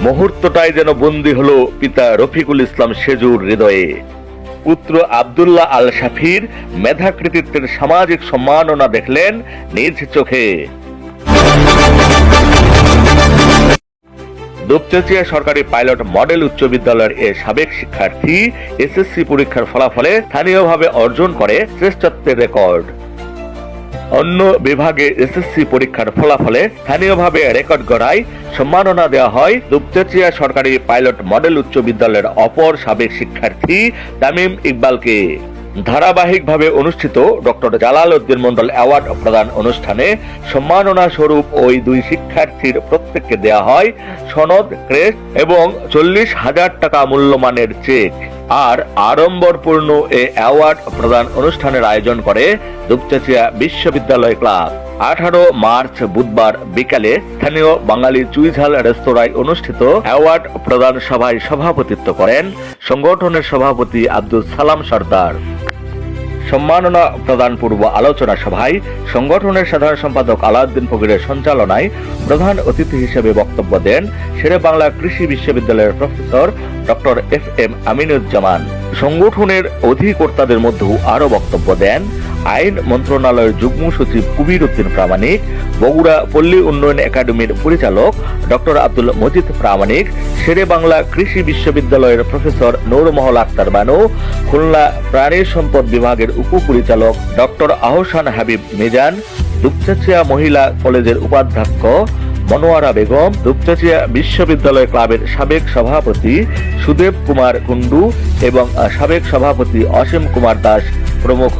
মুহূর্তটাই যেন বন্দী হলো পিতা রফিকুল ইসলাম সেজুর হৃদয়ে। পুত্র আব্দুল্লাহ আল শাফির মেধা কৃতিত্বের সামাজিক সম্মাননা দেখলেন নিজ চোখে। দুপচাঁচিয়া সরকারি পাইলট মডেল উচ্চ বিদ্যালয়ের এ সাবেক শিক্ষার্থী এসএসসি পরীক্ষার ফলাফলে স্থানীয়ভাবে অর্জন করে শ্রেষ্ঠত্বের রেকর্ড। অন্য বিভাগে এসএসসি পরীক্ষার ফলাফলে স্থানীয়ভাবে রেকর্ড গড়ায় সম্মাননা দেওয়া হয় দুপচাঁচিয়া সরকারি পাইলট মডেল উচ্চ বিদ্যালয়ের অপর সাবেক শিক্ষার্থী তামিম ইকবালকে। ধারাবাহিকভাবে অনুষ্ঠিত ডক্টর জালাল উদ্দিন মন্ডল অ্যাওয়ার্ড প্রদান অনুষ্ঠানে সম্মাননা স্বরূপ ওই দুই শিক্ষার্থীর প্রত্যেককে দেয়া হয় সনদ, ক্রেস্ট এবং 40,000 টাকা মূল্যমানের চেক। আর আড়ম্বরপূর্ণ এ অ্যাওয়ার্ড প্রদান অনুষ্ঠানের আয়োজন করে দুপচাঁচিয়া বিশ্ববিদ্যালয় ক্লাব। 18 মার্চ বুধবার বিকালে স্থানীয় বাঙালি চুইঝাল রেস্তোরাঁয় অনুষ্ঠিত অ্যাওয়ার্ড প্রদান সভায় সভাপতিত্ব করেন সংগঠনের সভাপতি আব্দুল সালাম সরদার। সম্মাননা প্রদান পূর্ব আলোচনা সভায় সংগঠনের সাধারণ সম্পাদক আলাউদ্দিন ফকিরের সঞ্চালনায় প্রধান অতিথি হিসেবে বক্তব্য দেন শেরে বাংলা কৃষি বিশ্ববিদ্যালয়ের প্রফেসর ডক্টর FM আমিনুজ্জামান। সংগঠনের অধিকর্তাদের মধ্যেও আরো বক্তব্য দেন আইন মন্ত্রণালয়ের যুগ্ম সচিব কবির উদ্দিন প্রামাণিক, বগুড়া পল্লী উন্নয়ন একাডেমির পরিচালক ডক্টর আব্দুল মজিদ প্রামাণিক, শেরে বাংলা কৃষি বিশ্ববিদ্যালয়ের প্রফেসর নূরমহল আক্তার বানু, খুলনা প্রাণী সম্পদ বিভাগের উপপরিচালক ডক্টর আহসান হাবিব মিজান, দুপচাঁচিয়া মহিলা কলেজের উপাধ্যক্ষ মনোয়ারা বেগম, দুপচাঁচিয়া বিশ্ববিদ্যালয় ক্লাবের সাবেক সভাপতি সুদেব কুমার কুন্ডু এবং সাবেক সভাপতি অসীম কুমার দাস প্রমুখ।